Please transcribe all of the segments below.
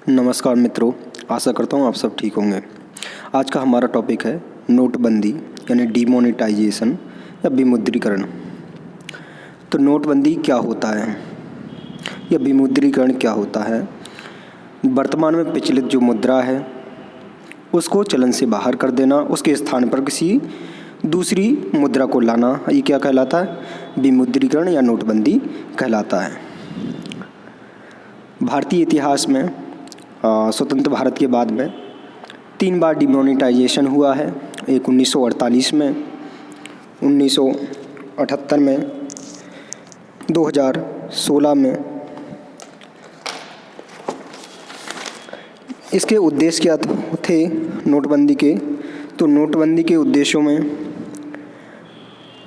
नमस्कार मित्रों, आशा करता हूँ आप सब ठीक होंगे। आज का हमारा टॉपिक है नोटबंदी यानी डीमोनेटाइजेशन या विमुद्रीकरण। तो नोटबंदी क्या होता है या विमुद्रीकरण क्या होता है? वर्तमान में प्रचलित जो मुद्रा है उसको चलन से बाहर कर देना, उसके स्थान पर किसी दूसरी मुद्रा को लाना, ये क्या कहलाता है? विमुद्रीकरण या नोटबंदी कहलाता है। भारतीय इतिहास में स्वतंत्र भारत के बाद में 3 बार डिमोनेटाइजेशन हुआ है। एक 1948 में, 1978 में, 2016 में। इसके उद्देश्य क्या थे नोटबंदी के? तो नोटबंदी के उद्देश्यों में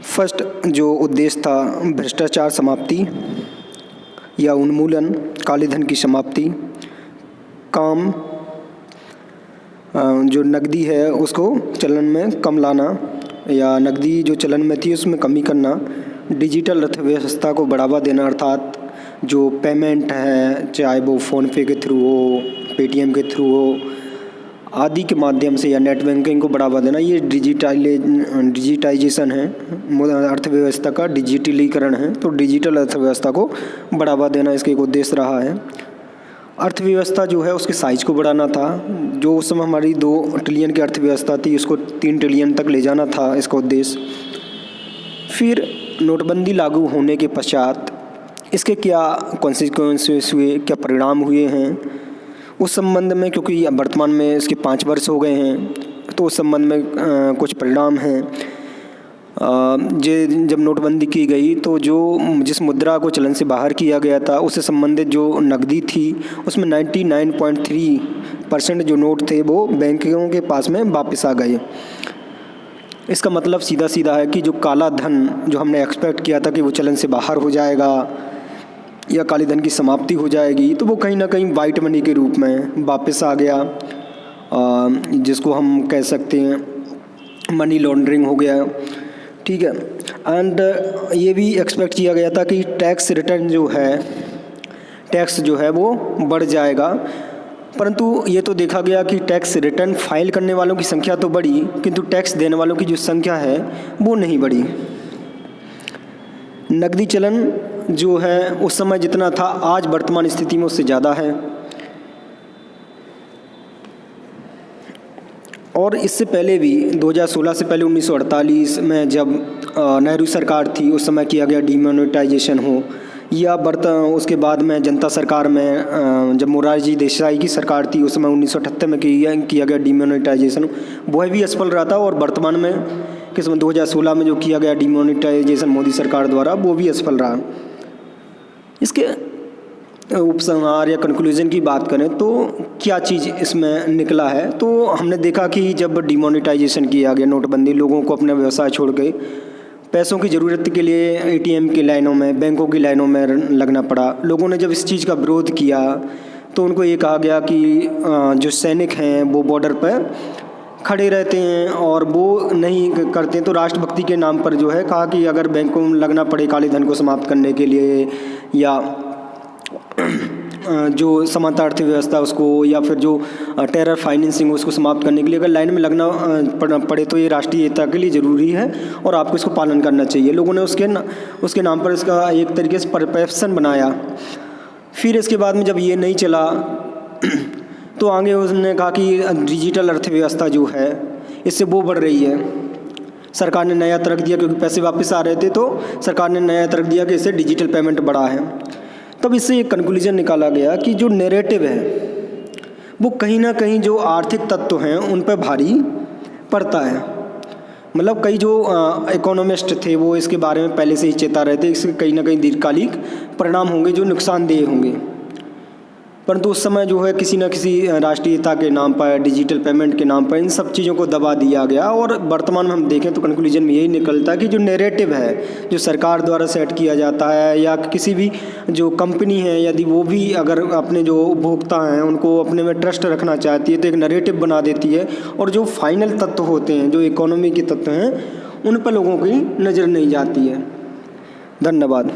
फर्स्ट जो उद्देश्य था भ्रष्टाचार समाप्ति या उन्मूलन, काले धन की समाप्ति, काम जो नकदी है उसको चलन में कम लाना या नकदी जो चलन में थी उसमें कमी करना, डिजिटल अर्थव्यवस्था को बढ़ावा देना, अर्थात जो पेमेंट है चाहे वो फ़ोनपे के थ्रू हो, पेटीएम के थ्रू हो आदि के माध्यम से या नेट बैंकिंग को बढ़ावा देना, ये डिजिटाइजेशन है, अर्थव्यवस्था का डिजिटलीकरण है। तो डिजिटल अर्थव्यवस्था को बढ़ावा देना इसका एक उद्देश्य रहा है। अर्थव्यवस्था जो है उसके साइज को बढ़ाना था। जो उस समय हमारी 2 ट्रिलियन की अर्थव्यवस्था थी उसको 3 ट्रिलियन तक ले जाना था इसका उद्देश्य। फिर नोटबंदी लागू होने के पश्चात इसके क्या कॉन्सिक्वेंसेस हुए, क्या परिणाम हुए हैं उस संबंध में, क्योंकि वर्तमान में इसके 5 वर्ष हो गए हैं तो उस संबंध में कुछ परिणाम हैं। जब नोटबंदी की गई तो जिस मुद्रा को चलन से बाहर किया गया था उससे संबंधित जो नकदी थी उसमें 99.3% जो नोट थे वो बैंकों के पास में वापस आ गए। इसका मतलब सीधा सीधा है कि जो काला धन जो हमने एक्सपेक्ट किया था कि वो चलन से बाहर हो जाएगा या काले धन की समाप्ति हो जाएगी, तो वो कहीं ना कहीं वाइट मनी के रूप में वापस आ गया, जिसको हम कह सकते हैं मनी लॉन्ड्रिंग हो गया। ठीक है। एंड ये भी एक्सपेक्ट किया गया था कि टैक्स रिटर्न जो है वो बढ़ जाएगा, परंतु ये तो देखा गया कि टैक्स रिटर्न फाइल करने वालों की संख्या तो बढ़ी किंतु टैक्स देने वालों की जो संख्या है वो नहीं बढ़ी। नकदी चलन जो है उस समय जितना था आज वर्तमान स्थिति में उससे ज़्यादा है। और इससे पहले भी 2016 से पहले 1948 में जब नेहरू सरकार थी उस समय किया गया डीमोनेटाइजेशन हो, या उसके बाद में जनता सरकार में जब मोरारजी देसाई की सरकार थी उस समय 1978 में किया गया डीमोनेटाइजेशन, वह भी असफल रहा था। और वर्तमान में 2016 में जो किया गया डीमोनेटाइजेशन मोदी सरकार द्वारा वो भी असफल रहा। इसके उपसंहार या कंक्लूजन की बात करें तो क्या चीज़ इसमें निकला है, तो हमने देखा कि जब डिमोनेटाइजेशन किया गया नोटबंदी, लोगों को अपना व्यवसाय छोड़ के पैसों की ज़रूरत के लिए एटीएम की लाइनों में, बैंकों की लाइनों में लगना पड़ा। लोगों ने जब इस चीज़ का विरोध किया तो उनको ये कहा गया कि जो सैनिक हैं वो बॉर्डर पर खड़े रहते हैं और वो नहीं करते, तो राष्ट्रभक्ति के नाम पर जो है कहा कि अगर बैंकों में लगना पड़े काले धन को समाप्त करने के लिए या जो समानता अर्थव्यवस्था उसको या फिर जो टेरर फाइनेंसिंग उसको समाप्त करने के लिए अगर लाइन में लगना पड़े तो ये राष्ट्रीय एकता के लिए ज़रूरी है और आपको इसको पालन करना चाहिए। लोगों ने उसके नाम पर इसका एक तरीके से परसेप्शन बनाया। फिर इसके बाद में जब ये नहीं चला तो आगे उसने कहा कि डिजिटल अर्थव्यवस्था जो है इससे वो बढ़ रही है। सरकार ने नया तर्क दिया, क्योंकि पैसे वापस आ रहे थे तो सरकार ने नया तर्क दिया कि इससे डिजिटल पेमेंट बढ़ा है। तब इससे एक कंक्लूजन निकाला गया कि जो नैरेटिव है वो कहीं ना कहीं जो आर्थिक तत्व हैं उन पर भारी पड़ता है। मतलब कई जो इकोनॉमिस्ट थे वो इसके बारे में पहले से ही चेता रहे थे, इसके कहीं ना कहीं दीर्घकालिक परिणाम होंगे जो नुकसानदेह होंगे, परंतु उस समय जो है किसी न किसी राष्ट्रीयता के नाम पर, डिजिटल पेमेंट के नाम पर इन सब चीज़ों को दबा दिया गया। और वर्तमान में हम देखें तो कंक्लूजन में यही निकलता है कि जो नैरेटिव है जो सरकार द्वारा सेट किया जाता है या किसी भी जो कंपनी है यदि वो भी अगर अपने जो उपभोक्ता हैं उनको अपने में ट्रस्ट रखना चाहती है तो एक नैरेटिव बना देती है, और जो फाइनल तत्व होते हैं जो इकोनॉमी के तत्व हैं उन पर लोगों की नज़र नहीं जाती है। धन्यवाद।